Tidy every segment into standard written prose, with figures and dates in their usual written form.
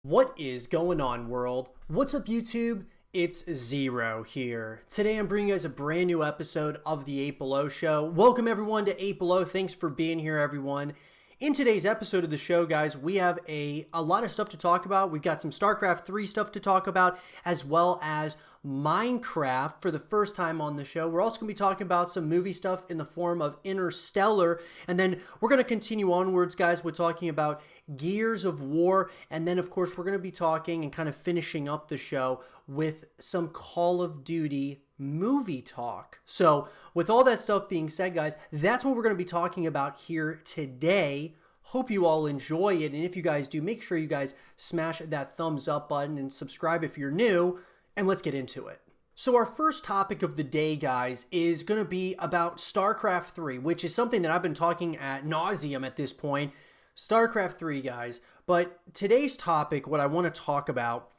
What is going on, world? What's up, YouTube? It's Zero here. Today I'm bringing you guys a brand new episode of the 8 Below Show. Welcome everyone to 8 Below. Thanks for being here, everyone. In today's episode of the show, guys, we have a lot of stuff to talk about. We've got some StarCraft 3 stuff to talk about, as well as Minecraft for the first time on the show. We're also going to be talking about some movie stuff in the form of Interstellar, and then we're going to continue onwards, guys. We're talking about Gears of War, and then, of course, we're going to be talking and kind of finishing up the show with some Call of Duty movie talk. So with all that stuff being said, guys, that's what we're going to be talking about here today. Hope you all enjoy it, and if you guys do, make sure you guys smash that thumbs up button and subscribe if you're new, and let's get into it. So our first topic of the day, guys, is going to be about StarCraft 3, which is something that I've been talking ad nauseum at this point. StarCraft 3, guys. But today's topic, what I want to talk about,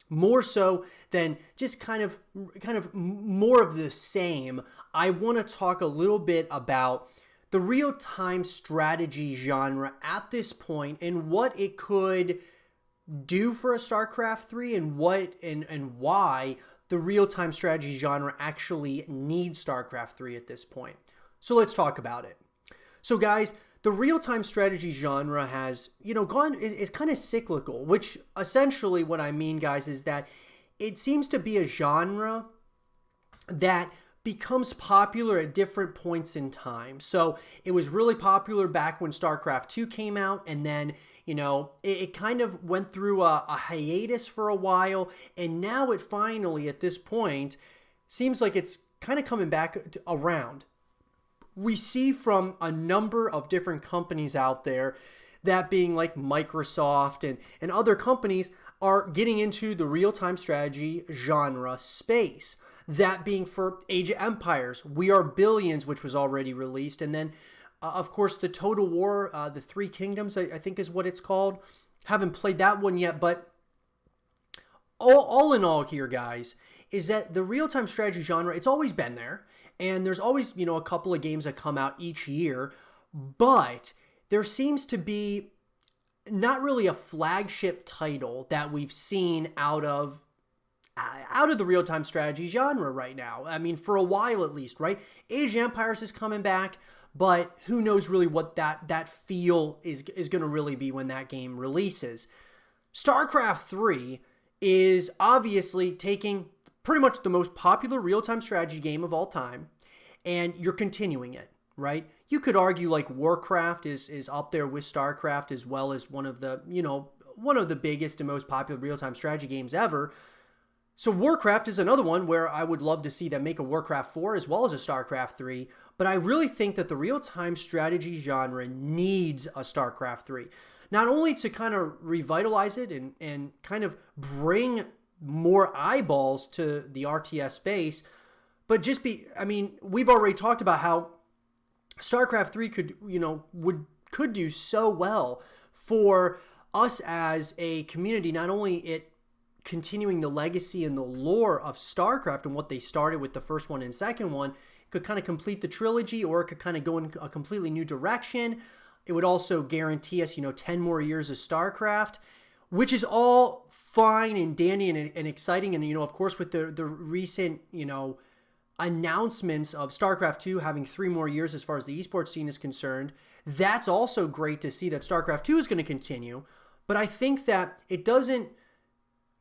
more so than just kind of more of the same, I want to talk a little bit about the real-time strategy genre at this point and what it could do for a StarCraft 3 and what and why the real-time strategy genre actually needs StarCraft 3 at this point. So let's talk about it. So guys, the real-time strategy genre has, is kind of cyclical, which essentially what I mean, guys, is that it seems to be a genre that becomes popular at different points in time. So it was really popular back when StarCraft 2 came out, and then, it kind of went through a hiatus for a while, and now it finally, at this point, seems like it's kind of coming back around. We see from a number of different companies out there, that being like Microsoft and other companies, are getting into the real-time strategy genre space. That being for Age of Empires, We Are Billions, which was already released, and then, of course, the Total War, the Three Kingdoms, I think is what it's called. Haven't played that one yet, but all in all here, guys, is that the real-time strategy genre, it's always been there. And there's always, a couple of games that come out each year, but there seems to be not really a flagship title that we've seen out of the real-time strategy genre right now. I mean, for a while at least, right? Age of Empires is coming back, but who knows really what that feel is going to really be when that game releases. StarCraft 3 is obviously taking pretty much the most popular real-time strategy game of all time, and you're continuing it, right? You could argue like Warcraft is up there with StarCraft as well as one of the biggest and most popular real-time strategy games ever. So Warcraft is another one where I would love to see them make a Warcraft 4 as well as a StarCraft 3, but I really think that the real-time strategy genre needs a StarCraft 3. Not only to kind of revitalize it and kind of more eyeballs to the RTS space, but we've already talked about how StarCraft 3 could do so well for us as a community, not only it continuing the legacy and the lore of StarCraft and what they started with the first one and second one, could kind of complete the trilogy, or it could kind of go in a completely new direction. It would also guarantee us, 10 more years of StarCraft, which is all fine and dandy and exciting. And, of course, with the recent, announcements of StarCraft 2 having 3 more years as far as the esports scene is concerned, that's also great to see that StarCraft 2 is going to continue. But I think that it doesn't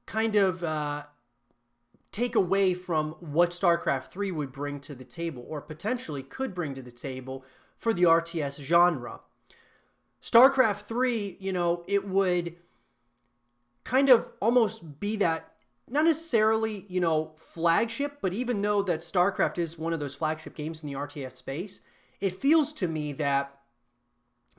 kind of take away from what StarCraft 3 would bring to the table, or potentially could bring to the table for the RTS genre. StarCraft 3, it would kind of almost be that, not necessarily, flagship, but even though that StarCraft is one of those flagship games in the RTS space, it feels to me that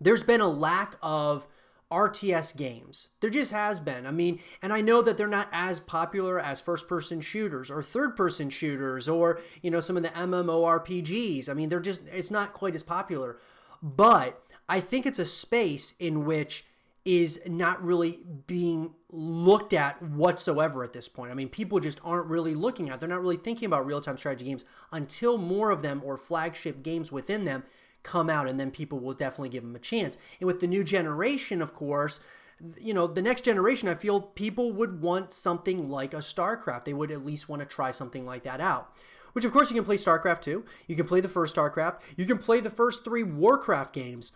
there's been a lack of RTS games. There just has been. I mean, and I know that they're not as popular as first-person shooters or third-person shooters or, some of the MMORPGs. I mean, it's not quite as popular. But I think it's a space in which is not really being looked at whatsoever at this point. I mean, people just aren't really looking at it. They're not really thinking about real-time strategy games until more of them, or flagship games within them, come out, and then people will definitely give them a chance. And with the new generation, of course, the next generation, I feel people would want something like a StarCraft. They would at least want to try something like that out. Which, of course, you can play StarCraft 2. You can play the first StarCraft. You can play the first 3 Warcraft games.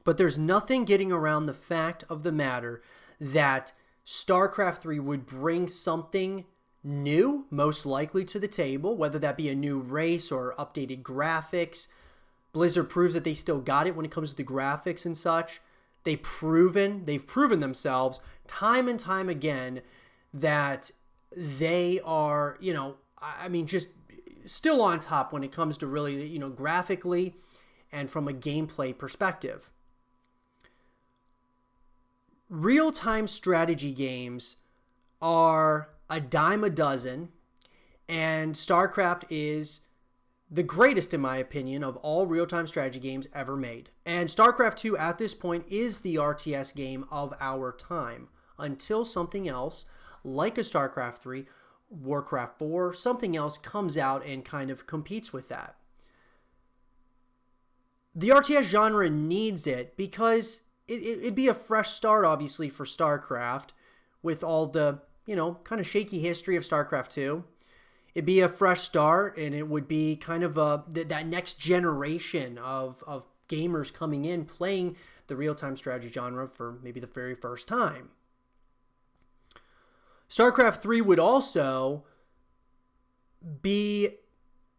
But there's nothing getting around the fact of the matter that StarCraft 3 would bring something new, most likely, to the table, whether that be a new race or updated graphics. Blizzard proves that they still got it when it comes to the graphics and such. They've proven themselves time and time again that they are, just still on top when it comes to really, graphically and from a gameplay perspective. Real-time strategy games are a dime a dozen, and StarCraft is the greatest, in my opinion, of all real-time strategy games ever made. And StarCraft 2, at this point, is the RTS game of our time, until something else, like a StarCraft 3, Warcraft 4, something else comes out and kind of competes with that. The RTS genre needs it because it'd be a fresh start, obviously, for StarCraft, with all the, kind of shaky history of StarCraft 2. It'd be a fresh start, and it would be kind of that next generation of gamers coming in, playing the real-time strategy genre for maybe the very first time. StarCraft 3 would also be,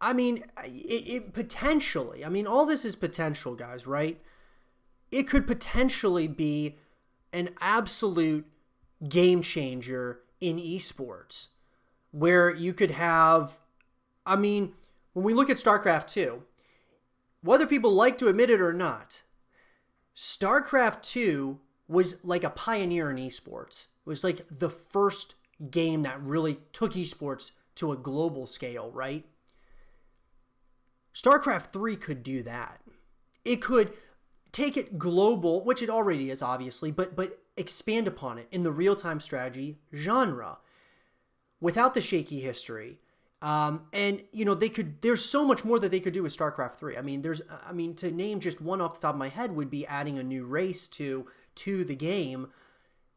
it potentially, all this is potential, guys, right? It could potentially be an absolute game changer in esports, where you could have, when we look at StarCraft 2, whether people like to admit it or not, StarCraft 2 was like a pioneer in esports. It was like the first game that really took esports to a global scale, right? StarCraft 3 could do that. It could take it global, which it already is, obviously, but expand upon it in the real-time strategy genre without the shaky history. There's so much more that they could do with StarCraft 3. To name just one off the top of my head would be adding a new race to the game,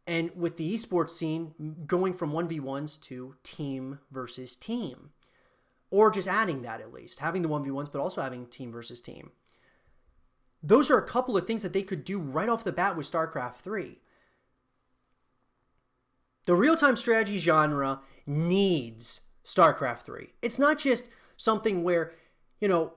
and with the esports scene going from 1v1s to team versus team, or just adding that, at least having the 1v1s but also having team versus team. Those are a couple of things that they could do right off the bat with StarCraft 3. The real-time strategy genre needs StarCraft 3. It's not just something where, the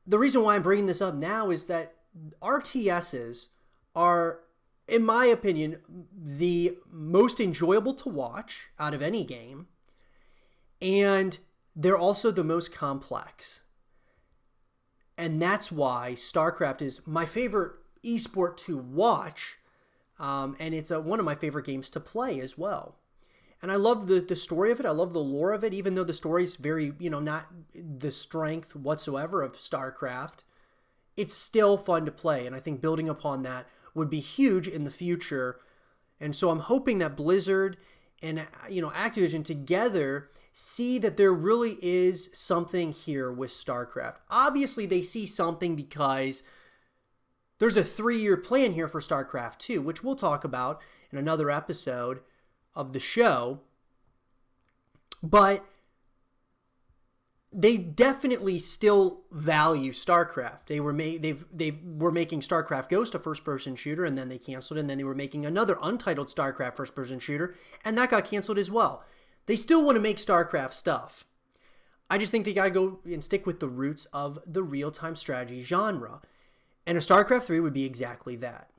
reason why I'm bringing this up now is that RTSs are, in my opinion, the most enjoyable to watch out of any game, and they're also the most complex. And that's why StarCraft is my favorite esport to watch, and it's one of my favorite games to play as well. And I love the story of it. I love the lore of it, even though the story's very, not the strength whatsoever of StarCraft. It's still fun to play, and I think building upon that would be huge in the future. And so I'm hoping that Blizzard and, Activision together see that there really is something here with StarCraft. Obviously, they see something because there's a 3-year plan here for StarCraft 2, which we'll talk about in another episode of the show. But they definitely still value StarCraft. They were making StarCraft Ghost a first-person shooter, and then they canceled it, and then they were making another untitled StarCraft first-person shooter, and that got canceled as well. They still want to make StarCraft stuff. I just think they got to go and stick with the roots of the real-time strategy genre. And a StarCraft 3 would be exactly that.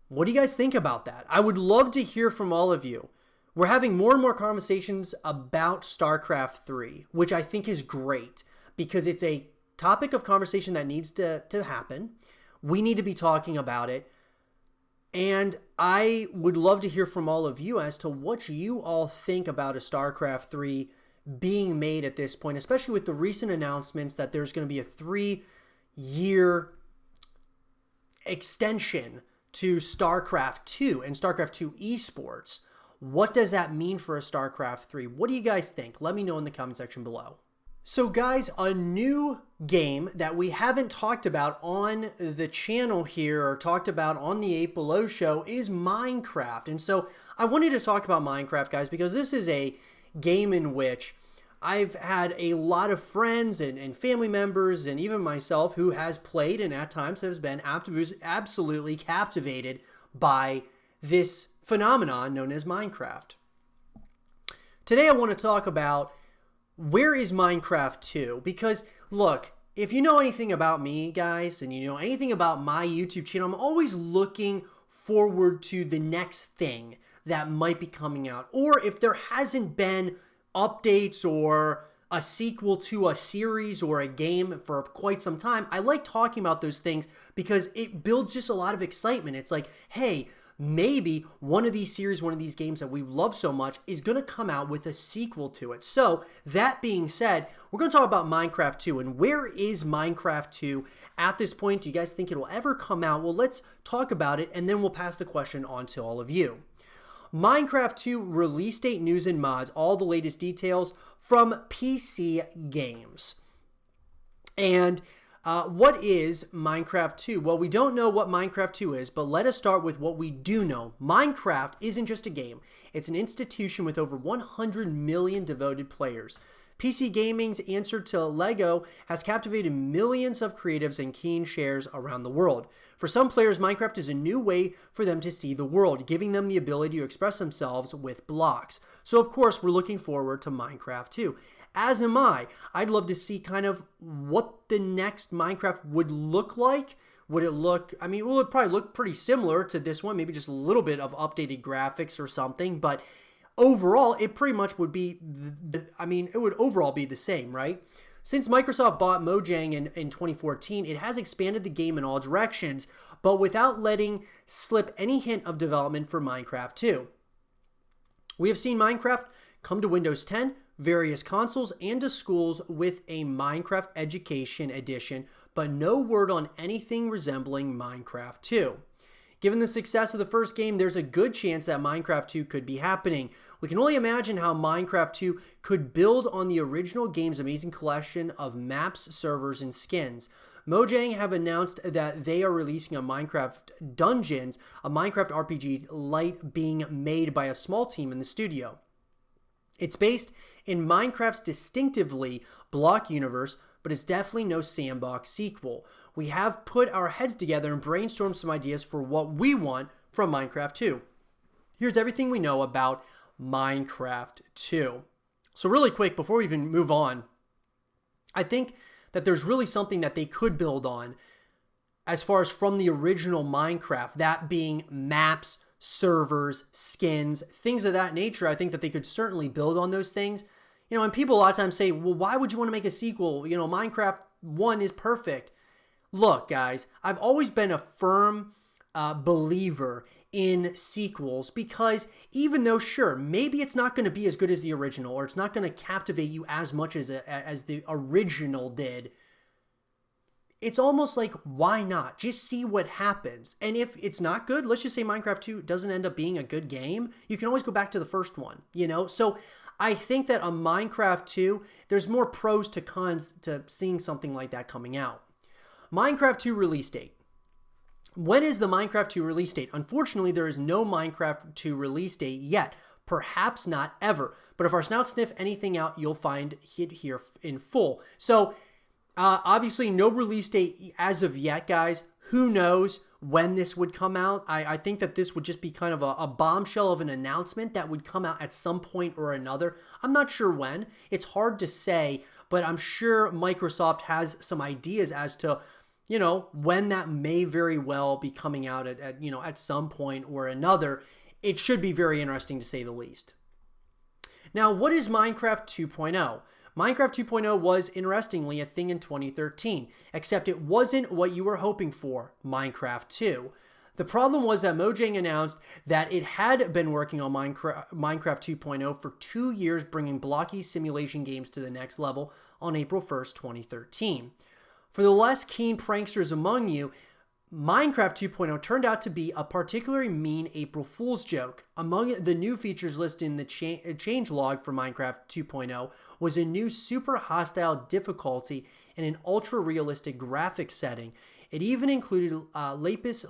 What do you guys think about that? I would love to hear from all of you. We're having more and more conversations about StarCraft 3, which I think is great because it's a topic of conversation that needs to happen. We need to be talking about it. And I would love to hear from all of you as to what you all think about a StarCraft 3 being made at this point, especially with the recent announcements that there's going to be a 3-year extension to StarCraft 2 and StarCraft 2 esports. What does that mean for a StarCraft 3? What do you guys think? Let me know in the comment section below. So guys, a new game that we haven't talked about on the channel here or talked about on the 8 Below show is Minecraft. And so I wanted to talk about Minecraft, guys, because this is a game in which I've had a lot of friends and family members and even myself who has played and at times has been absolutely captivated by this phenomenon known as Minecraft. Today I want to talk about where is Minecraft 2? Because, look, if you know anything about me, guys, and you know anything about my YouTube channel, I'm always looking forward to the next thing that might be coming out. Or if there hasn't been updates or a sequel to a series or a game for quite some time, I like talking about those things because it builds just a lot of excitement. It's like, hey, maybe one of these series, one of these games that we love so much is going to come out with a sequel to it. So that being said, we're going to talk about Minecraft 2 and where is Minecraft 2 at this point? Do you guys think it'll ever come out? Well, let's talk about it and then we'll pass the question on to all of you. Minecraft 2 release date, news, and mods, all the latest details from PC Games. And what is Minecraft 2? Well, we don't know what Minecraft 2 is, but let us start with what we do know. Minecraft isn't just a game. It's an institution with over 100 million devoted players. PC Gaming's answer to LEGO has captivated millions of creatives and keen shares around the world. For some players, Minecraft is a new way for them to see the world, giving them the ability to express themselves with blocks. So, of course, we're looking forward to Minecraft 2. As am I. I'd love to see kind of what the next Minecraft would look like. Would it look, I mean, it would probably look pretty similar to this one, maybe just a little bit of updated graphics or something, but overall, it pretty much would be, it would overall be the same, right? Since Microsoft bought Mojang in 2014, it has expanded the game in all directions, but without letting slip any hint of development for Minecraft 2. We have seen Minecraft come to Windows 10, various consoles, and to schools with a Minecraft Education Edition, but no word on anything resembling Minecraft 2. Given the success of the first game, there's a good chance that Minecraft 2 could be happening. We can only imagine how Minecraft 2 could build on the original game's amazing collection of maps, servers, and skins. Mojang have announced that they are releasing a Minecraft Dungeons, a Minecraft RPG light being made by a small team in the studio. It's based in Minecraft's distinctively block universe, but it's definitely no sandbox sequel. We have put our heads together and brainstormed some ideas for what we want from Minecraft 2. Here's everything we know about Minecraft 2. So really quick, before we even move on, I think that there's really something that they could build on as far as from the original Minecraft, that being maps, servers, skins, things of that nature. I think that they could certainly build on those things. You know, and people a lot of times say, well, why would you want to make a sequel? You know, Minecraft 1 is perfect. Look, guys, I've always been a firm believer in sequels because even though, sure, maybe it's not going to be as good as the original or it's not going to captivate you as much as the original did, it's almost like, why not? Just see what happens. And if it's not good, let's just say Minecraft 2 doesn't end up being a good game, you can always go back to the first one, you know? So I think that a Minecraft 2, there's more pros to cons to seeing something like that coming out. Minecraft 2 release date. When is the Minecraft 2 release date? Unfortunately, there is no Minecraft 2 release date yet. Perhaps not ever. But if our snout sniff anything out, you'll find it here in full. So obviously, no release date as of yet, guys. Who knows when this would come out? I think that this would just be kind of a bombshell of an announcement that would come out at some point or another. I'm not sure when. It's hard to say, but I'm sure Microsoft has some ideas as to, you know, when that may very well be coming out at some point or another. It should be very interesting to say the least. Now, what is Minecraft 2.0? Minecraft 2.0 was, interestingly, a thing in 2013, except it wasn't what you were hoping for, Minecraft 2. The problem was that Mojang announced that it had been working on Minecraft 2.0 for 2 years, bringing blocky simulation games to the next level on April 1st, 2013. For the less keen pranksters among you, Minecraft 2.0 turned out to be a particularly mean April Fool's joke. Among the new features listed in the changelog for Minecraft 2.0 was a new super hostile difficulty and an ultra-realistic graphics setting. It even included lapis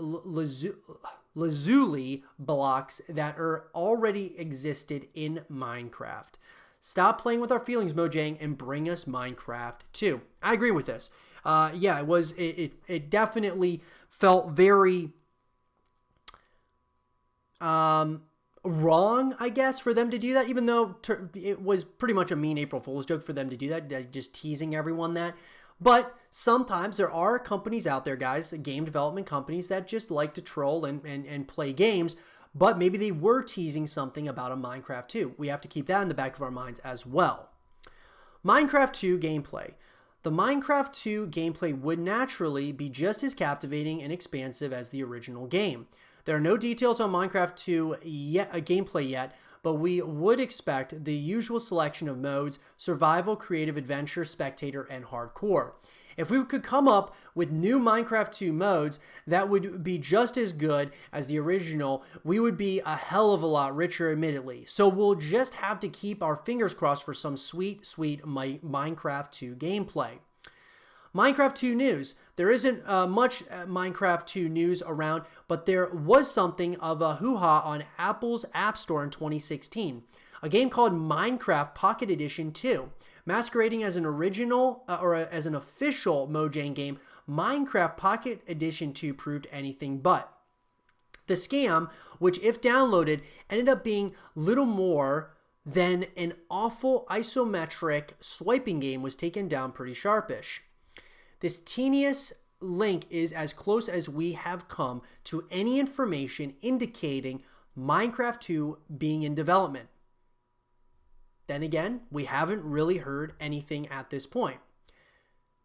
lazuli blocks that already existed in Minecraft. Stop playing with our feelings, Mojang, and bring us Minecraft 2. I agree with this. Yeah, it definitely felt very wrong, I guess, for them to do that, even though it was pretty much a mean April Fool's joke for them to do that, just teasing everyone that. But sometimes there are companies out there, guys, game development companies that just like to troll and play games, but maybe they were teasing something about a Minecraft 2. We have to keep that in the back of our minds as well. Minecraft 2 gameplay. The Minecraft 2 gameplay would naturally be just as captivating and expansive as the original game. There are no details on Minecraft 2 gameplay yet, but we would expect the usual selection of modes: survival, creative, adventure, spectator, and hardcore. If we could come up with new Minecraft 2 modes that would be just as good as the original, we would be a hell of a lot richer, admittedly. So we'll just have to keep our fingers crossed for some sweet, sweet Minecraft 2 gameplay. Minecraft 2 news. There isn't much Minecraft 2 news around, but there was something of a hoo-ha on Apple's App Store in 2016. A game called Minecraft Pocket Edition 2. Masquerading as an original as an official Mojang game, Minecraft Pocket Edition 2 proved anything but. The scam, which if downloaded, ended up being little more than an awful isometric swiping game, was taken down pretty sharpish. This tedious link is as close as we have come to any information indicating Minecraft 2 being in development. Then again, we haven't really heard anything at this point.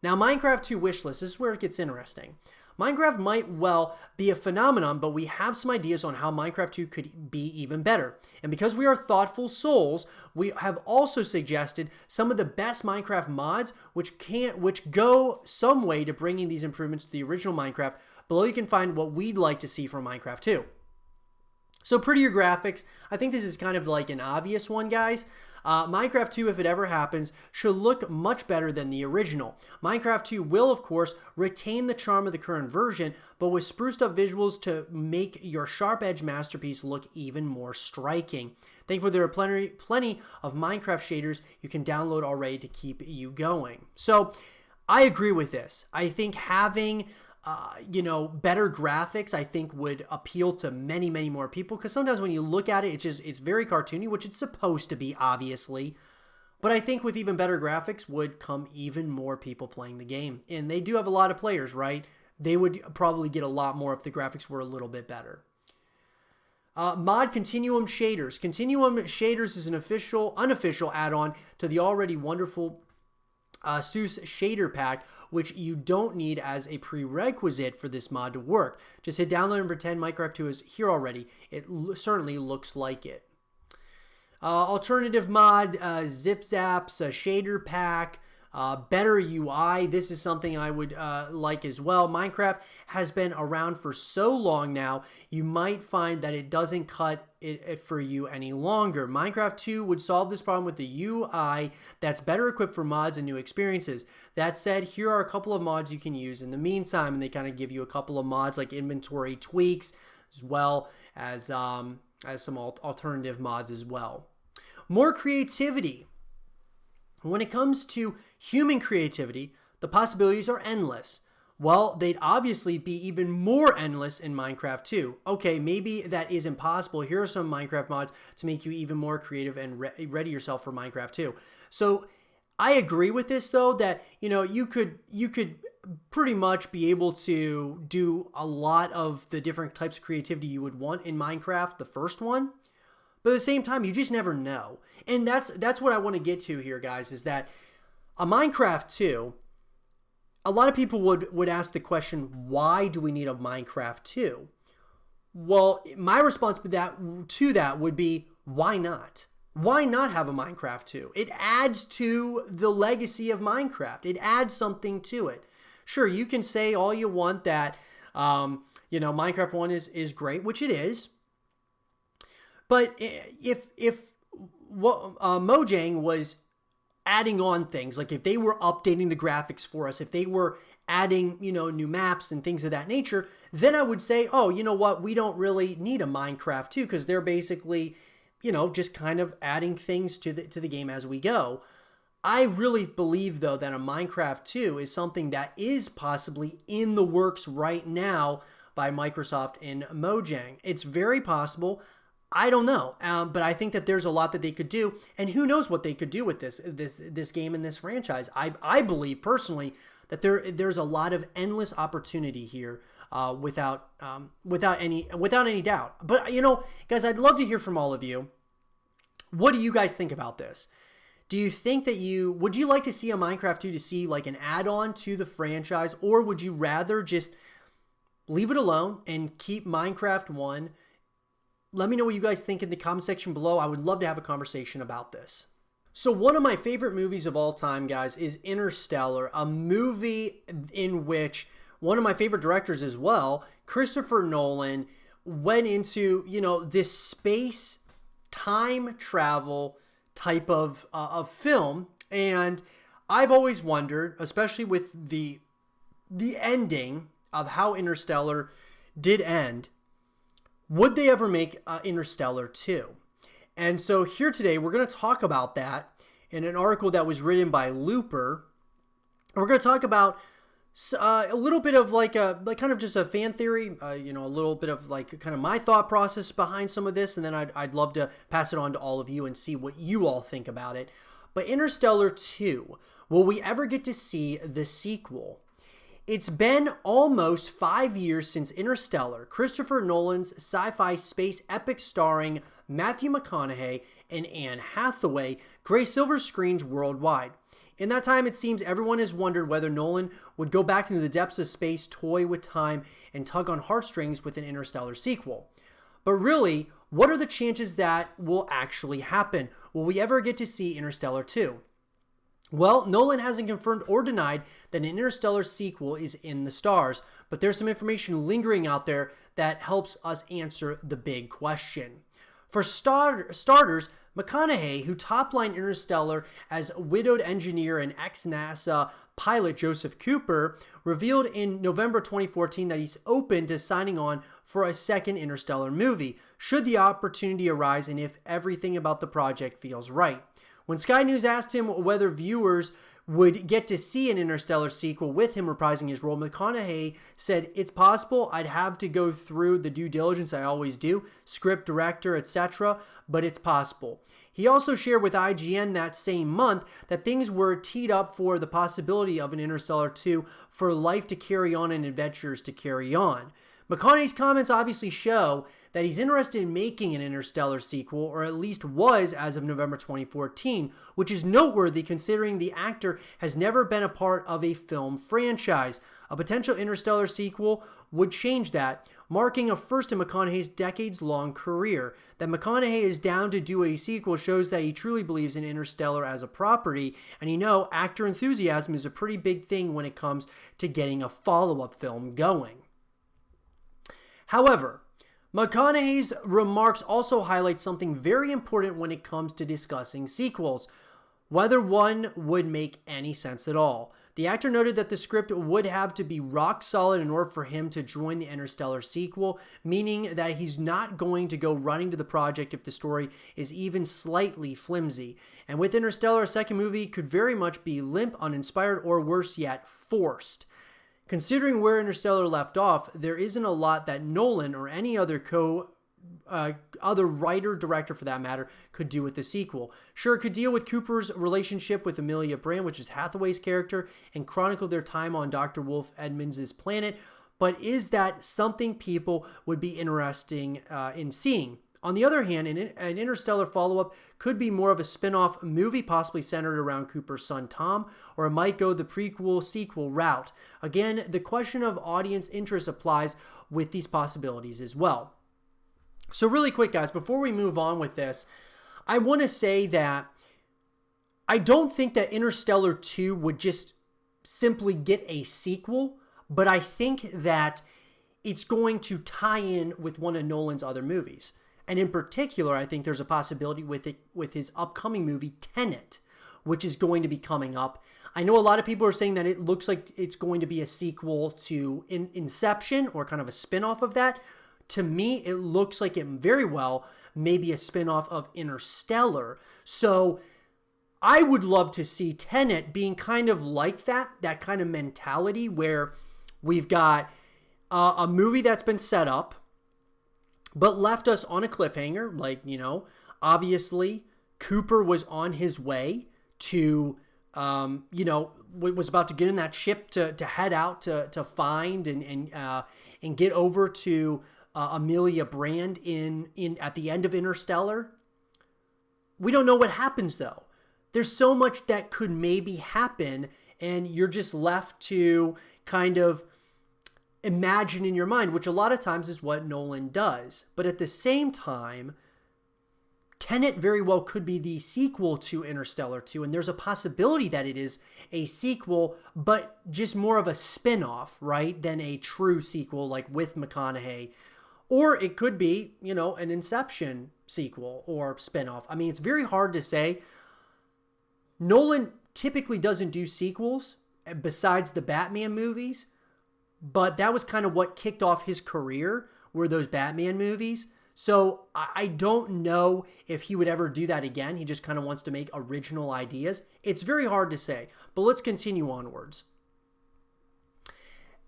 Now, Minecraft 2 wishlist, this is where it gets interesting. Minecraft might well be a phenomenon, but we have some ideas on how Minecraft 2 could be even better. And because we are thoughtful souls, we have also suggested some of the best Minecraft mods which go some way to bringing these improvements to the original Minecraft. Below you can find what we'd like to see from Minecraft 2. So prettier graphics. I think this is kind of like an obvious one, guys. Minecraft 2, if it ever happens, should look much better than the original. Minecraft 2 will, of course, retain the charm of the current version, but with spruced up visuals to make your sharp-edged masterpiece look even more striking. Thankfully, there are plenty of Minecraft shaders you can download already to keep you going. So, I agree with this. I think having better graphics, I think, would appeal to many, many more people, because sometimes when you look at it, it's very cartoony, which it's supposed to be, obviously. But I think with even better graphics would come even more people playing the game. And they do have a lot of players, right? They would probably get a lot more if the graphics were a little bit better. Mod Continuum Shaders. Continuum Shaders is an unofficial add-on to the already wonderful SEUS Shader Pack, which you don't need as a prerequisite for this mod to work. Just hit download and pretend Minecraft 2 is here already. It certainly looks like it. Alternative mod, Zip Zaps, Shader Pack, better UI. This is something I would like as well. Minecraft has been around for so long now, you might find that it doesn't cut it for you any longer. Minecraft 2 would solve this problem with the UI that's better equipped for mods and new experiences. That said, here are a couple of mods you can use in the meantime, and they kind of give you a couple of mods like inventory tweaks, as well as some alternative mods as well. More creativity. When it comes to human creativity, the possibilities are endless. Well, they'd obviously be even more endless in Minecraft 2. Okay, maybe that is impossible. Here are some Minecraft mods to make you even more creative and ready yourself for Minecraft 2. So I agree with this, though, that you could pretty much be able to do a lot of the different types of creativity you would want in Minecraft, the first one. But at the same time, you just never know. And that's what I want to get to here, guys, is that a Minecraft 2, a lot of people would ask the question, why do we need a Minecraft 2? Well, my response to that would be, why not? Why not have a Minecraft 2? It adds to the legacy of Minecraft. It adds something to it. Sure, you can say all you want that Minecraft 1 is great, which it is. But if what Mojang was adding on things, like if they were updating the graphics for us, if they were adding, new maps and things of that nature, then I would say, oh, you know what, we don't really need a Minecraft 2 because they're basically, just kind of adding things to the game as we go. I really believe, though, that a Minecraft 2 is something that is possibly in the works right now by Microsoft and Mojang. It's very possible. I don't know, but I think that there's a lot that they could do, and who knows what they could do with this game and this franchise. I believe personally that there's a lot of endless opportunity here, without any doubt. But guys, I'd love to hear from all of you. What do you guys think about this? Do you think that would you like to see a Minecraft 2 to see like an add-on to the franchise, or would you rather just leave it alone and keep Minecraft 1? Let me know what you guys think in the comment section below. I would love to have a conversation about this. So one of my favorite movies of all time, guys, is Interstellar, a movie in which one of my favorite directors as well, Christopher Nolan, went into, this space time travel type of film. And I've always wondered, especially with the ending of how Interstellar did end, would they ever make Interstellar 2? And so here today, we're going to talk about that in an article that was written by Looper. We're going to talk about a little bit of like kind of just a fan theory, a little bit of like kind of my thought process behind some of this. And then I'd love to pass it on to all of you and see what you all think about it. But Interstellar 2, will we ever get to see the sequel? It's been almost 5 years since Interstellar, Christopher Nolan's sci-fi space epic starring Matthew McConaughey and Anne Hathaway, graced silver screens worldwide. In that time, it seems everyone has wondered whether Nolan would go back into the depths of space, toy with time, and tug on heartstrings with an Interstellar sequel. But really, what are the chances that will actually happen? Will we ever get to see Interstellar 2? Well, Nolan hasn't confirmed or denied that an Interstellar sequel is in the stars, but there's some information lingering out there that helps us answer the big question. For starters, McConaughey, who top-lined Interstellar as widowed engineer and ex-NASA pilot Joseph Cooper, revealed in November 2014 that he's open to signing on for a second Interstellar movie, should the opportunity arise and if everything about the project feels right. When Sky News asked him whether viewers would get to see an Interstellar sequel with him reprising his role, McConaughey said, "It's possible. I'd have to go through the due diligence I always do, script, director, etc., but it's possible." He also shared with IGN that same month that things were teed up for the possibility of an Interstellar 2 for life to carry on and adventures to carry on. McConaughey's comments obviously show that he's interested in making an Interstellar sequel, or at least was as of November 2014, which is noteworthy considering the actor has never been a part of a film franchise. A potential Interstellar sequel would change that, marking a first in McConaughey's decades-long career. That McConaughey is down to do a sequel shows that he truly believes in Interstellar as a property, and actor enthusiasm is a pretty big thing when it comes to getting a follow-up film going. However, McConaughey's remarks also highlight something very important when it comes to discussing sequels: whether one would make any sense at all. The actor noted that the script would have to be rock solid in order for him to join the Interstellar sequel, meaning that he's not going to go running to the project if the story is even slightly flimsy. And with Interstellar, a second movie could very much be limp, uninspired, or worse yet, forced. Considering where Interstellar left off, there isn't a lot that Nolan or any other other writer, director for that matter, could do with the sequel. Sure, it could deal with Cooper's relationship with Amelia Brand, which is Hathaway's character, and chronicle their time on Dr. Wolf Edmonds' planet, but is that something people would be interested in seeing? On the other hand, an Interstellar follow-up could be more of a spin-off movie, possibly centered around Cooper's son Tom, or it might go the prequel-sequel route. Again, the question of audience interest applies with these possibilities as well. So really quick, guys, before we move on with this, I want to say that I don't think that Interstellar 2 would just simply get a sequel, but I think that it's going to tie in with one of Nolan's other movies. And in particular, I think there's a possibility with his upcoming movie, Tenet, which is going to be coming up. I know a lot of people are saying that it looks like it's going to be a sequel to Inception or kind of a spin-off of that. To me, it looks like it very well may be a spin-off of Interstellar. So I would love to see Tenet being kind of like that kind of mentality where we've got a movie that's been set up, but left us on a cliffhanger. Like, obviously Cooper was on his way to, was about to get in that ship to head out to find and get over to Amelia Brand in at the end of Interstellar. We don't know what happens though. There's so much that could maybe happen, and you're just left to kind of imagine in your mind, which a lot of times is what Nolan does. But at the same time, Tenet very well could be the sequel to Interstellar 2, and there's a possibility that it is a sequel, but just more of a spin-off, right, than a true sequel like with McConaughey. Or it could be, an Inception sequel or spin-off. I mean, it's very hard to say. Nolan typically doesn't do sequels besides the Batman movies, but that was kind of what kicked off his career, were those Batman movies. So I don't know if he would ever do that again. He just kind of wants to make original ideas. It's very hard to say, but let's continue onwards.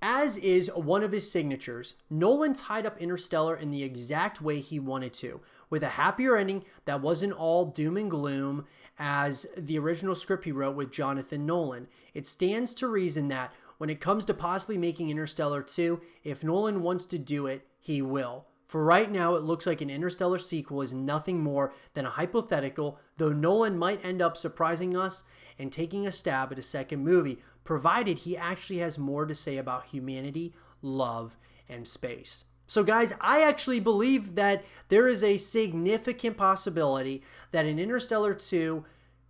As is one of his signatures, Nolan tied up Interstellar in the exact way he wanted to, with a happier ending that wasn't all doom and gloom as the original script he wrote with Jonathan Nolan. It stands to reason that when it comes to possibly making Interstellar 2, if Nolan wants to do it, he will. For right now, it looks like an Interstellar sequel is nothing more than a hypothetical, though Nolan might end up surprising us and taking a stab at a second movie, provided he actually has more to say about humanity, love, and space. So guys, I actually believe that there is a significant possibility that an Interstellar 2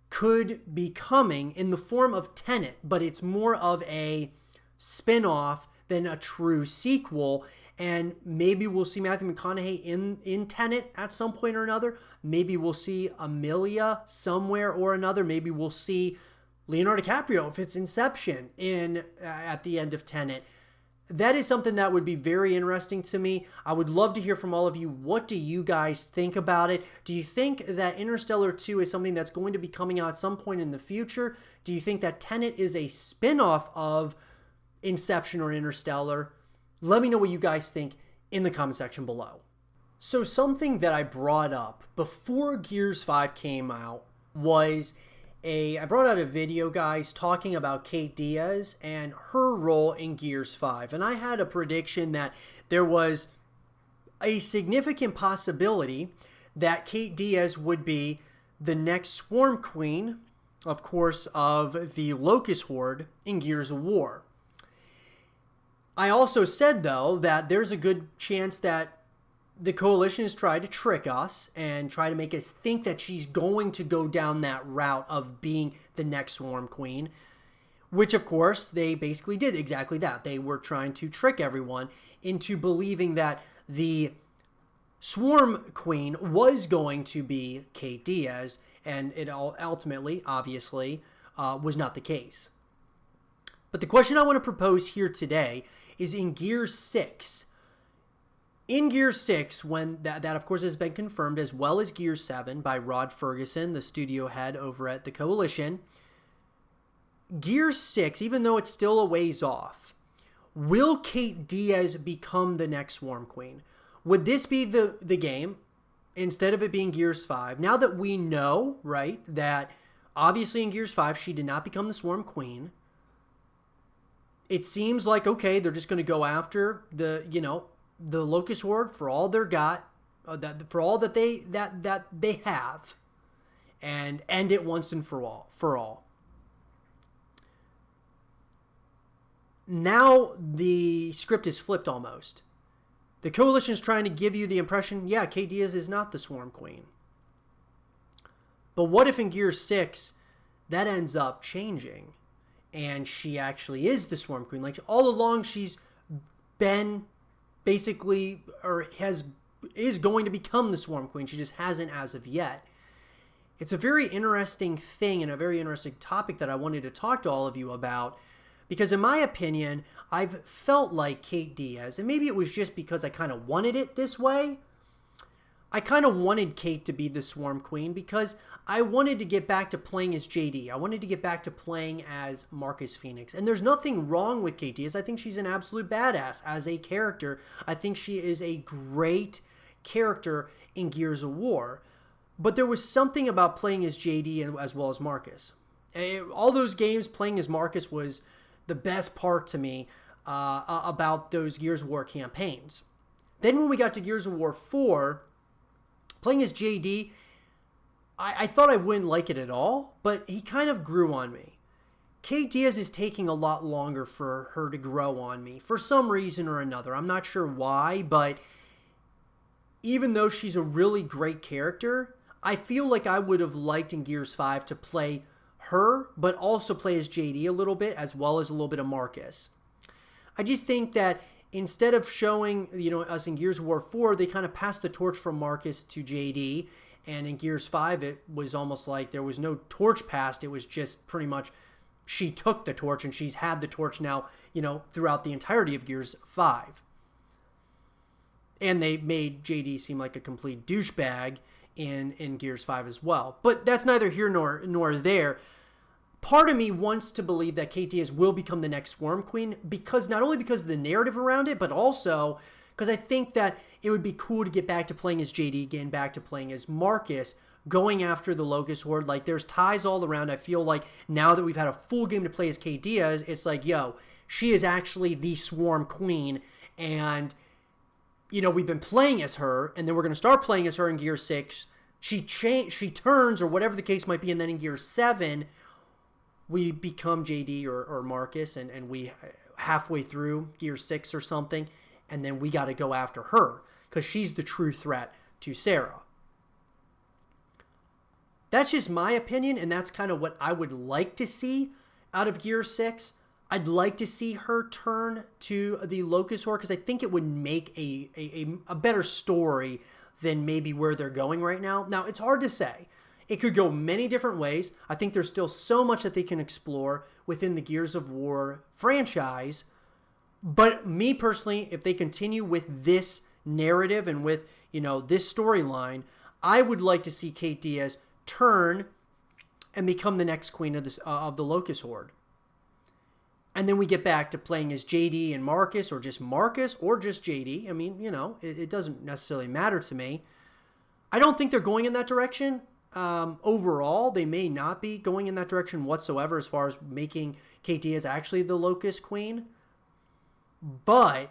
could be coming in the form of Tenet, but it's more of a spin-off than a true sequel. And maybe we'll see Matthew McConaughey in Tenet at some point or another. Maybe we'll see Amelia somewhere or another. Maybe we'll see Leonardo DiCaprio if it's Inception at the end of Tenet. That is something that would be very interesting to me. I would love to hear from all of you. What do you guys think about it? Do you think that Interstellar 2 is something that's going to be coming out at some point in the future? Do you think that Tenet is a spin-off of Inception or Interstellar? Let me know what you guys think in the comment section below. So something that I brought up before Gears 5 came out was I brought out a video, guys, talking about Kate Diaz and her role in Gears 5. And I had a prediction that there was a significant possibility that Kate Diaz would be the next Swarm Queen, of course, of the Locust Horde in Gears of War. I also said, though, that there's a good chance that the Coalition has tried to trick us and try to make us think that she's going to go down that route of being the next Swarm Queen, which, of course, they basically did exactly that. They were trying to trick everyone into believing that the Swarm Queen was going to be Kate Diaz, and it ultimately, obviously, was not the case. But the question I want to propose here today is in Gears 6. In Gears 6, when that of course has been confirmed, as well as Gears 7 by Rod Ferguson, the studio head over at the Coalition, Gears 6, even though it's still a ways off, will Kate Diaz become the next Swarm Queen? Would this be the game, instead of it being Gears 5? Now that we know, right, that obviously in Gears 5 she did not become the Swarm Queen, it seems like, okay, they're just going to go after the Locust Horde for all they're got, for all that they have, and end it once and for all. Now the script is flipped almost. The Coalition is trying to give you the impression, yeah, Kate Diaz is not the Swarm Queen. But what if in Gears 6 that ends up changing and she actually is the Swarm Queen? Like all along she's been basically, or is going to become the Swarm Queen. She just hasn't as of yet. It's a very interesting thing and a very interesting topic that I wanted to talk to all of you about, because in my opinion, I've felt like Kait Diaz, and maybe it was just because I kind of wanted it this way, I kind of wanted Kait to be the Swarm Queen because I wanted to get back to playing as JD. I wanted to get back to playing as Marcus Phoenix. And there's nothing wrong with Kait Diaz. I think she's an absolute badass as a character. I think she is a great character in Gears of War. But there was something about playing as JD as well as Marcus. All those games, playing as Marcus was the best part to me about those Gears of War campaigns. Then when we got to Gears of War 4, playing as JD, I thought I wouldn't like it at all, but he kind of grew on me. Kait Diaz is taking a lot longer for her to grow on me for some reason or another. I'm not sure why, but even though she's a really great character, I feel like I would have liked in Gears 5 to play her, but also play as JD a little bit, as well as a little bit of Marcus. I just think that instead of showing, us in Gears of War 4, they kind of passed the torch from Marcus to JD. And in Gears 5, it was almost like there was no torch passed. It was just pretty much she took the torch, and she's had the torch now, throughout the entirety of Gears 5. And they made JD seem like a complete douchebag in Gears 5 as well. But that's neither here nor there. Part of me wants to believe that Kait Diaz will become the next Swarm Queen, because not only because of the narrative around it, but also because I think that it would be cool to get back to playing as JD, getting back to playing as Marcus, going after the Locust Horde. Like, there's ties all around. I feel like now that we've had a full game to play as Kait Diaz, it's like, she is actually the Swarm Queen, and, we've been playing as her, and then we're going to start playing as her in Gear 6. She turns, or whatever the case might be, and then in Gear 7, we become JD or Marcus, and we halfway through Gear 6 or something, and then we got to go after her because she's the true threat to Sarah. That's just my opinion, and that's kind of what I would like to see out of Gear 6. I'd like to see her turn to the Locust Horde because I think it would make a better story than maybe where they're going right now. Now, it's hard to say. It could go many different ways. I think there's still so much that they can explore within the Gears of War franchise. But me personally, if they continue with this narrative and with, this storyline, I would like to see Kait Diaz turn and become the next queen of the Locust Horde. And then we get back to playing as JD and Marcus, or just JD. I mean, it doesn't necessarily matter to me. I don't think they're going in that direction. Overall, they may not be going in that direction whatsoever as far as making Kait Diaz actually the Locust Queen. But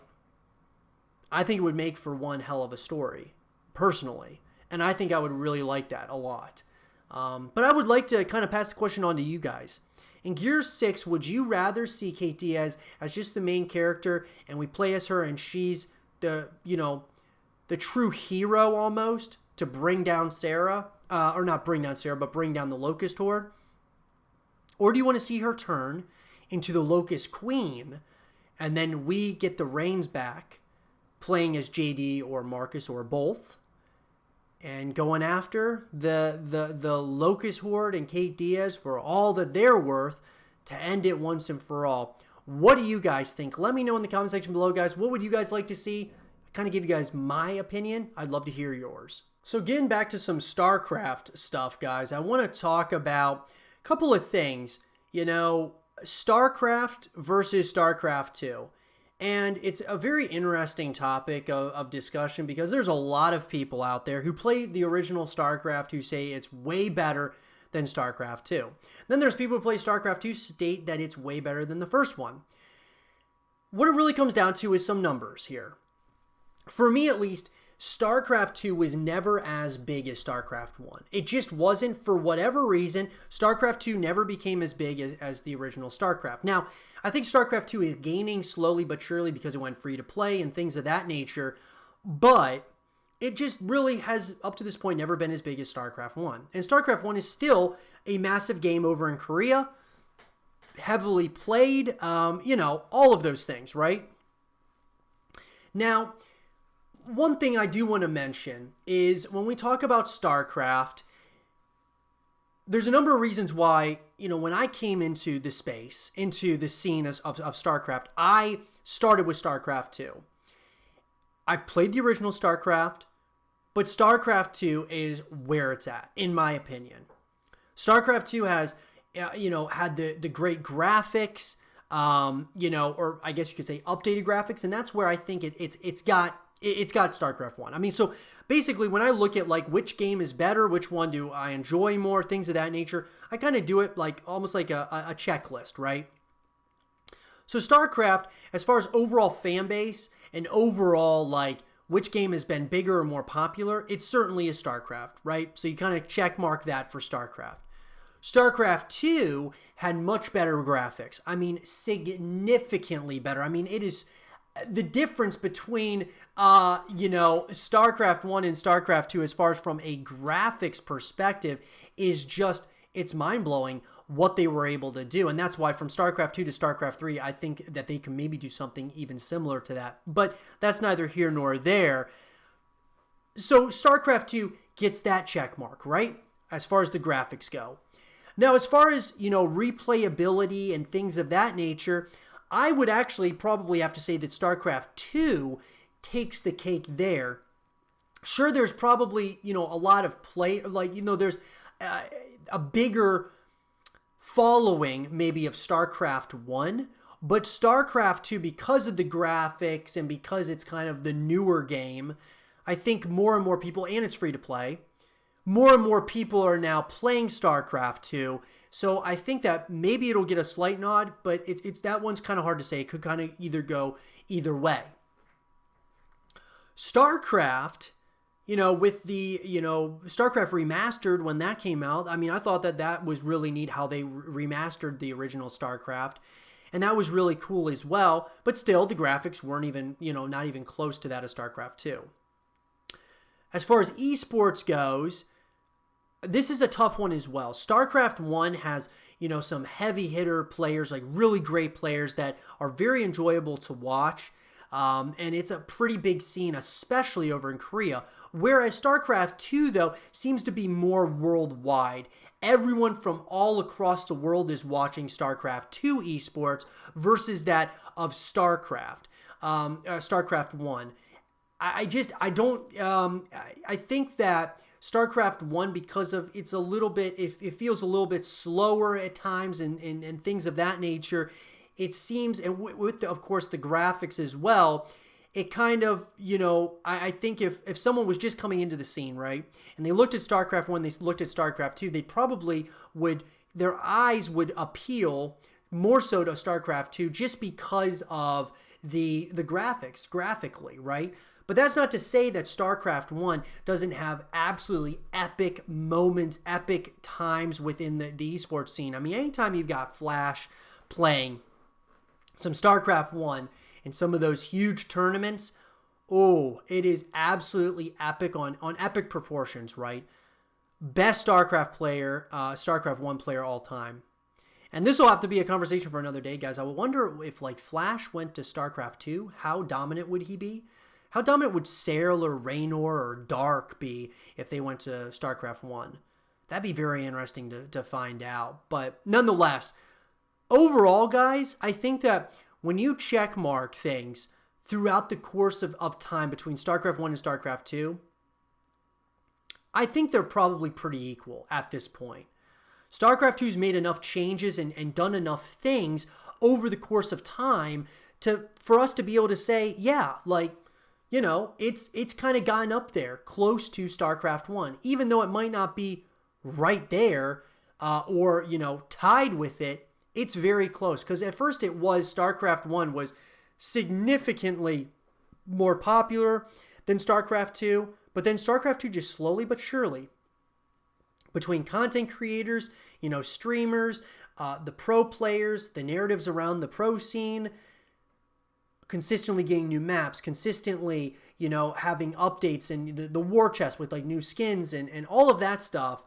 I think it would make for one hell of a story, personally. And I think I would really like that a lot. But I would like to kind of pass the question on to you guys. In Gears 6, would you rather see Kait Diaz as just the main character and we play as her and she's the true hero almost to bring down Sarah? Or not bring down Sarah, but bring down the Locust Horde? Or do you want to see her turn into the Locust Queen, and then we get the reins back, playing as JD or Marcus or both, and going after the Locust Horde and Kait Diaz for all that they're worth to end it once and for all? What do you guys think? Let me know in the comment section below, guys. What would you guys like to see? I kind of give you guys my opinion. I'd love to hear yours. So getting back to some StarCraft stuff, guys, I want to talk about a couple of things. StarCraft versus StarCraft 2. And it's a very interesting topic of discussion because there's a lot of people out there who play the original StarCraft who say it's way better than StarCraft 2. Then there's people who play StarCraft 2 state that it's way better than the first one. What it really comes down to is some numbers here. For me, at least, StarCraft 2 was never as big as StarCraft 1. It just wasn't. For whatever reason, StarCraft 2 never became as big as the original StarCraft. Now, I think StarCraft 2 is gaining slowly but surely because it went free to play and things of that nature, but it just really has, up to this point, never been as big as StarCraft 1. And StarCraft 1 is still a massive game over in Korea, heavily played, all of those things, right? Now, one thing I do want to mention is when we talk about StarCraft, there's a number of reasons why, when I came into the space, into the scene of StarCraft, I started with StarCraft 2. I played the original StarCraft, but StarCraft 2 is where it's at, in my opinion. StarCraft 2 has, had the great graphics, or I guess you could say updated graphics, and that's where I think it's got StarCraft 1. I mean, so basically when I look at like which game is better, which one do I enjoy more, things of that nature, I kind of do it like almost like a checklist, right? So StarCraft, as far as overall fan base and overall like which game has been bigger or more popular, it certainly is StarCraft, right? So you kind of check mark that for StarCraft. StarCraft 2 had much better graphics. I mean, significantly better. I mean, it is the difference between, StarCraft 1 and StarCraft 2 as far as from a graphics perspective is just, it's mind-blowing what they were able to do. And that's why from StarCraft 2 to StarCraft 3, I think that they can maybe do something even similar to that. But that's neither here nor there. So StarCraft 2 gets that check mark, right? As far as the graphics go. Now, as far as, replayability and things of that nature, I would actually probably have to say that StarCraft 2 takes the cake there. Sure, there's probably, a lot of play, there's a bigger following maybe of StarCraft 1, but StarCraft 2, because of the graphics and because it's kind of the newer game, I think more and more people, and it's free to play, more and more people are now playing StarCraft 2. So I think that maybe it'll get a slight nod, but that one's kind of hard to say. It could kind of either go either way. StarCraft, with the, StarCraft Remastered, when that came out, I mean, I thought that was really neat how they remastered the original StarCraft. And that was really cool as well. But still, the graphics weren't even, not even close to that of StarCraft 2. As far as esports goes, this is a tough one as well. StarCraft 1 has, some heavy hitter players, like really great players that are very enjoyable to watch. And it's a pretty big scene, especially over in Korea. Whereas StarCraft 2, though, seems to be more worldwide. Everyone from all across the world is watching StarCraft 2 esports versus that of StarCraft 1. I think that StarCraft 1, because of it's a little bit, it feels a little bit slower at times and things of that nature. It seems, and with of course the graphics as well, it kind of, I think if someone was just coming into the scene, right, and they looked at StarCraft 1, they looked at StarCraft 2, they probably their eyes would appeal more so to StarCraft 2 just because of the graphics, graphically, right? But that's not to say that StarCraft 1 doesn't have absolutely epic moments, epic times within the esports scene. I mean, anytime you've got Flash playing some StarCraft 1 in some of those huge tournaments, it is absolutely epic on epic proportions, right? Best StarCraft 1 player all time. And this will have to be a conversation for another day, guys. I wonder if like Flash went to StarCraft 2, how dominant would he be? How dominant would Serral or Raynor or Dark be if they went to StarCraft 1? That'd be very interesting to find out. But nonetheless, overall, guys, I think that when you check mark things throughout the course of time between StarCraft 1 and StarCraft 2, I think they're probably pretty equal at this point. StarCraft 2's made enough changes and done enough things over the course of time for us to be able to say, yeah, like, it's kind of gotten up there close to StarCraft 1, even though it might not be right there or, tied with it. It's very close because at first StarCraft 1 was significantly more popular than StarCraft 2, but then StarCraft 2 just slowly but surely, between content creators, streamers, the pro players, the narratives around the pro scene, consistently getting new maps, consistently, having updates and the war chest with like new skins and all of that stuff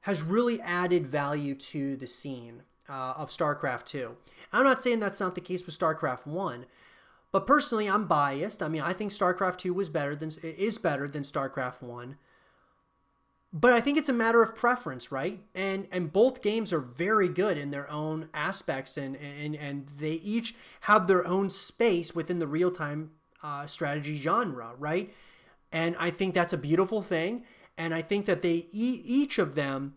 has really added value to the scene of StarCraft 2. I'm not saying that's not the case with StarCraft 1, But personally, I'm biased. I mean, I think StarCraft 2 is better than StarCraft 1. But I think it's a matter of preference, right? And both games are very good in their own aspects, and they each have their own space within the real-time strategy genre, right? And I think that's a beautiful thing. And I think that each of them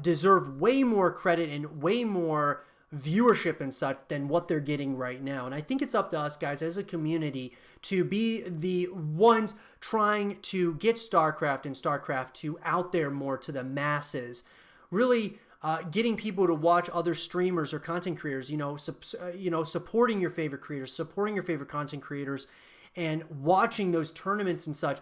deserve way more credit and way more viewership and such than what they're getting right now. And I think it's up to us guys as a community to be the ones trying to get StarCraft and StarCraft 2 out there more to the masses. Really getting people to watch other streamers or content creators, supporting your favorite creators, supporting your favorite content creators, and watching those tournaments and such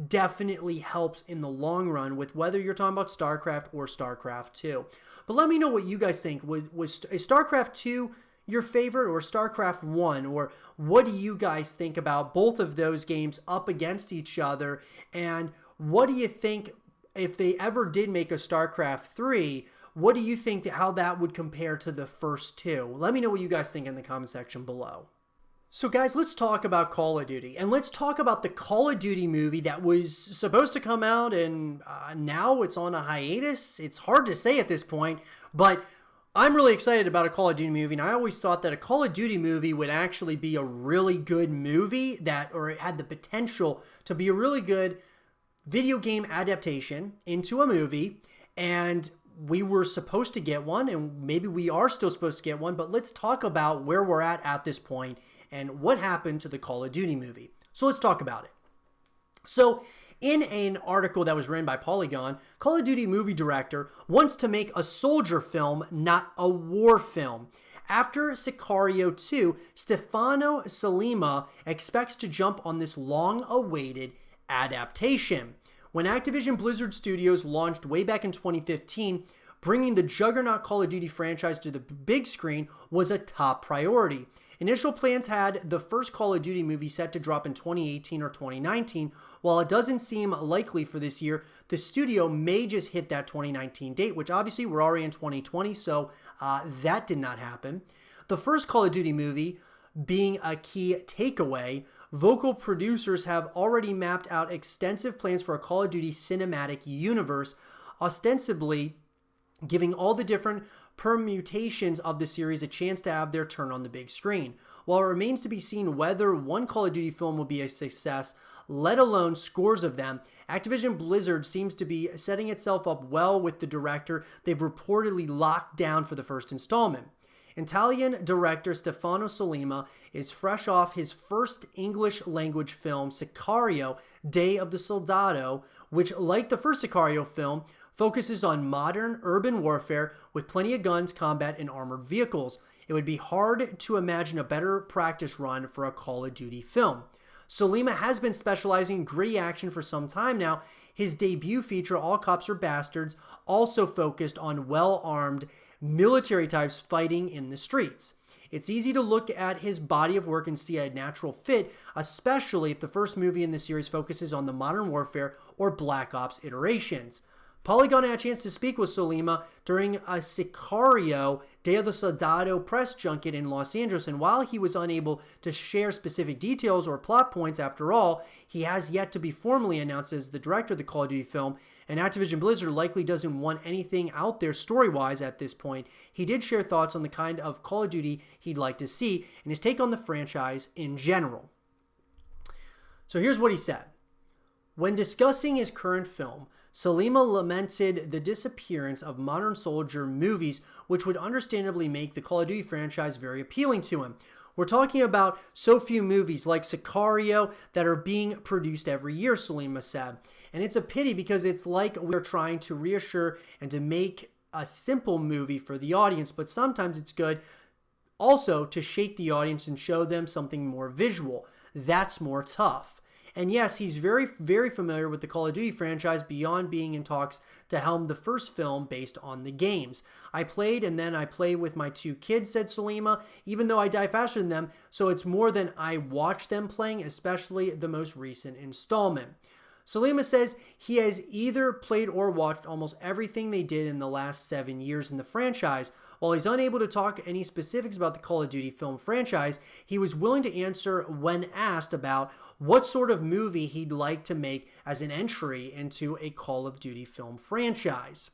definitely helps in the long run with whether you're talking about StarCraft or StarCraft 2. But let me know what you guys think. Is StarCraft 2 your favorite or StarCraft 1? Or what do you guys think about both of those games up against each other? And what do you think if they ever did make a StarCraft 3? What do you think how that would compare to the first two? Let me know what you guys think in the comment section below. So guys, let's talk about Call of Duty, and let's talk about the Call of Duty movie that was supposed to come out, and now it's on a hiatus. It's hard to say at this point, but I'm really excited about a Call of Duty movie, and I always thought that a Call of Duty movie would actually be a really good movie or it had the potential to be a really good video game adaptation into a movie, and we were supposed to get one, and maybe we are still supposed to get one, but let's talk about where we're at this point and what happened to the Call of Duty movie. So let's talk about it. So in an article that was written by Polygon, Call of Duty movie director wants to make a soldier film, not a war film. After Sicario 2, Stefano Sollima expects to jump on this long-awaited adaptation. When Activision Blizzard Studios launched way back in 2015, bringing the juggernaut Call of Duty franchise to the big screen was a top priority. Initial plans had the first Call of Duty movie set to drop in 2018 or 2019. While it doesn't seem likely for this year, the studio may just hit that 2019 date, which obviously we're already in 2020, so that did not happen. The first Call of Duty movie being a key takeaway, vocal producers have already mapped out extensive plans for a Call of Duty cinematic universe, ostensibly giving all the different permutations of the series a chance to have their turn on the big screen. While it remains to be seen whether one Call of Duty film will be a success, let alone scores of them, Activision Blizzard seems to be setting itself up well with the director they've reportedly locked down for the first installment. Italian director Stefano Sollima is fresh off his first English-language film, Sicario, Day of the Soldado, which, like the first Sicario film, focuses on modern urban warfare with plenty of guns, combat, and armored vehicles. It would be hard to imagine a better practice run for a Call of Duty film. Sollima has been specializing in gritty action for some time now. His debut feature, All Cops Are Bastards, also focused on well-armed military types fighting in the streets. It's easy to look at his body of work and see a natural fit, especially if the first movie in the series focuses on the Modern Warfare or Black Ops iterations. Polygon had a chance to speak with Sollima during a Sicario Day of the Soldado press junket in Los Angeles, and while he was unable to share specific details or plot points, after all, he has yet to be formally announced as the director of the Call of Duty film, and Activision Blizzard likely doesn't want anything out there story-wise at this point. He did share thoughts on the kind of Call of Duty he'd like to see and his take on the franchise in general. So here's what he said. When discussing his current film, Sollima lamented the disappearance of modern soldier movies, which would understandably make the Call of Duty franchise very appealing to him. We're talking about so few movies like Sicario that are being produced every year, Sollima said. And it's a pity because it's like we're trying to reassure and to make a simple movie for the audience, but sometimes it's good also to shake the audience and show them something more visual. That's more tough. And yes, he's very, very familiar with the Call of Duty franchise beyond being in talks to helm the first film based on the games. I played and then I play with my two kids, said Sollima, even though I die faster than them, so it's more than I watch them playing, especially the most recent installment. Sollima says he has either played or watched almost everything they did in the last 7 years in the franchise. while he's unable to talk any specifics about the Call of Duty film franchise, he was willing to answer when asked about what sort of movie he'd like to make as an entry into a Call of Duty film franchise.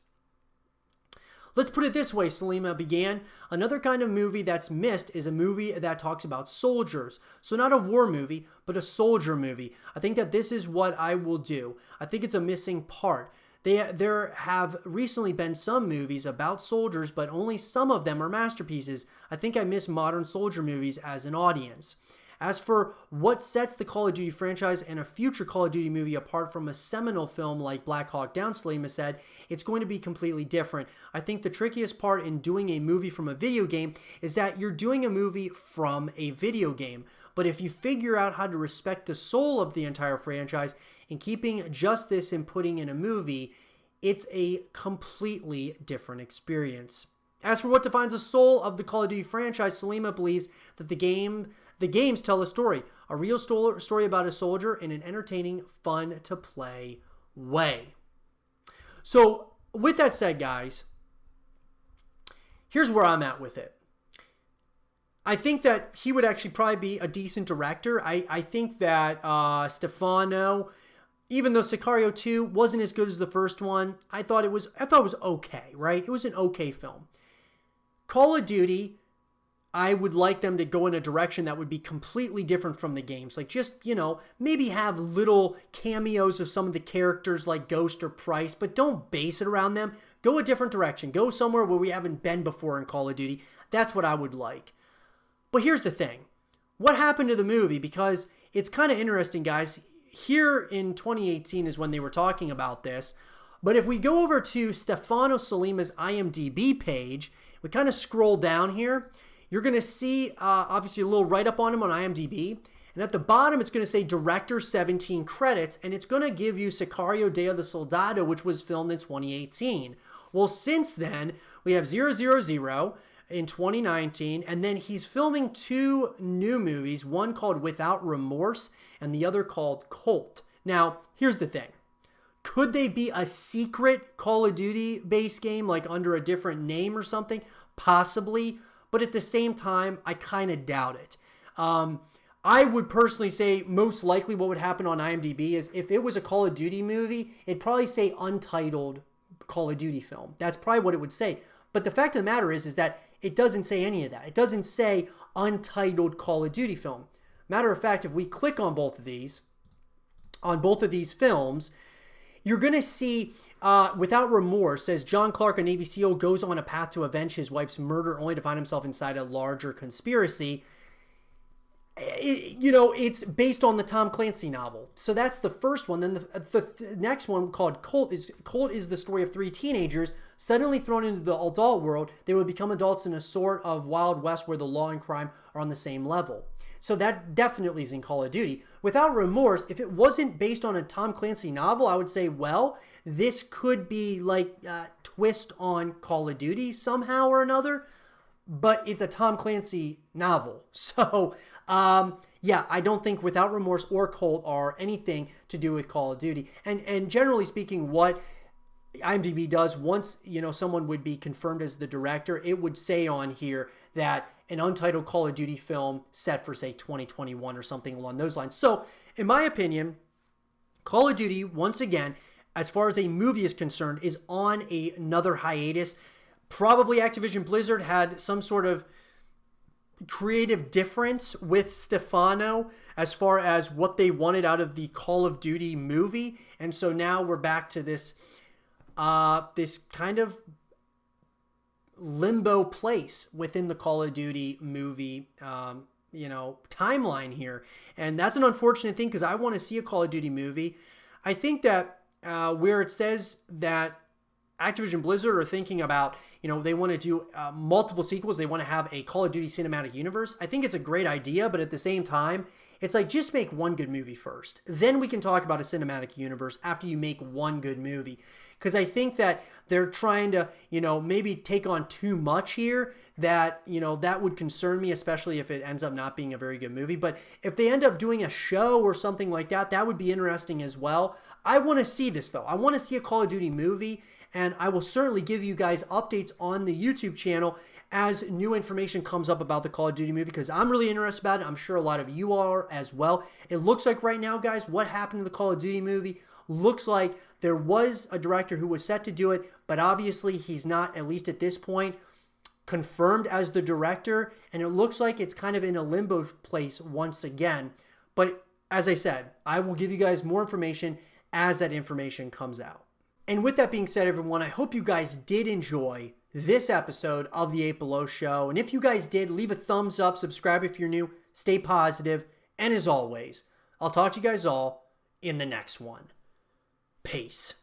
Let's put it this way, Salima began. Another kind of movie that's missed is a movie that talks about soldiers. So not a war movie, but a soldier movie. I think that this is what I will do. I think it's a missing part. There have recently been some movies about soldiers, but only some of them are masterpieces. I think I miss modern soldier movies as an audience. As for what sets the Call of Duty franchise and a future Call of Duty movie apart from a seminal film like Black Hawk Down, Salima said, it's going to be completely different. I think the trickiest part in doing a movie from a video game is that you're doing a movie from a video game. But if you figure out how to respect the soul of the entire franchise and keeping just this and putting in a movie, it's a completely different experience. As for what defines the soul of the Call of Duty franchise, Salima believes that the games tell a story about a soldier in an entertaining, fun-to-play way. So, with that said, guys, here's where I'm at with it. I think that he would actually probably be a decent director. I think that Stefano, even though Sicario 2 wasn't as good as the first one, I thought it was okay, right? It was an okay film. Call of Duty, I would like them to go in a direction that would be completely different from the games. Like just, maybe have little cameos of some of the characters like Ghost or Price, but don't base it around them. Go a different direction. Go somewhere where we haven't been before in Call of Duty. That's what I would like. But here's the thing. What happened to the movie? Because it's kind of interesting, guys. Here in 2018 is when they were talking about this. But if we go over to Stefano Salima's IMDb page, we kind of scroll down here, you're going to see obviously a little write-up on him on IMDb. And at the bottom, it's going to say Director 17 credits, and it's going to give you Sicario Day of the Soldado, which was filmed in 2018. Well, since then, we have 000 in 2019, and then he's filming two new movies, one called Without Remorse and the other called Colt. Now, here's the thing. Could they be a secret Call of Duty base game, like under a different name or something? Possibly, but at the same time, I kind of doubt it. I would personally say most likely what would happen on IMDb is if it was a Call of Duty movie, it'd probably say Untitled Call of Duty film. That's probably what it would say. But the fact of the matter is that it doesn't say any of that. It doesn't say Untitled Call of Duty film. Matter of fact, if we click on both of these films, you're going to see, Without Remorse, says John Clark, a Navy SEAL, goes on a path to avenge his wife's murder only to find himself inside a larger conspiracy. It's based on the Tom Clancy novel. So that's the first one. Then the next one called Colt is the story of three teenagers suddenly thrown into the adult world. They would become adults in a sort of Wild West where the law and crime are on the same level. So that definitely is in Call of Duty. Without Remorse, if it wasn't based on a Tom Clancy novel, I would say, well, this could be like a twist on Call of Duty somehow or another, but it's a Tom Clancy novel. So, I don't think Without Remorse or Colt are anything to do with Call of Duty. And generally speaking, what IMDb does, once someone would be confirmed as the director, it would say on here that an untitled Call of Duty film set for, say, 2021 or something along those lines. So, in my opinion, Call of Duty, once again, as far as a movie is concerned, is on another hiatus. Probably Activision Blizzard had some sort of creative difference with Stefano as far as what they wanted out of the Call of Duty movie. And so now we're back to this kind of limbo place within the Call of Duty movie, timeline here. And that's an unfortunate thing because I want to see a Call of Duty movie. I think that where it says that Activision Blizzard are thinking about, they want to do multiple sequels. They want to have a Call of Duty cinematic universe. I think it's a great idea, but at the same time, it's like just make one good movie first. Then we can talk about a cinematic universe after you make one good movie. Because I think that they're trying to, maybe take on too much here that, that would concern me, especially if it ends up not being a very good movie. But if they end up doing a show or something like that, that would be interesting as well. I want to see this, though. I want to see a Call of Duty movie, and I will certainly give you guys updates on the YouTube channel as new information comes up about the Call of Duty movie, because I'm really interested about it. I'm sure a lot of you are as well. It looks like right now, guys, what happened to the Call of Duty movie looks like there was a director who was set to do it, but obviously he's not, at least at this point, confirmed as the director, and it looks like it's kind of in a limbo place once again. But as I said, I will give you guys more information as that information comes out. And with that being said, everyone, I hope you guys did enjoy this episode of the 8 Below Show. And if you guys did, leave a thumbs up, subscribe if you're new, stay positive, and as always, I'll talk to you guys all in the next one. Peace.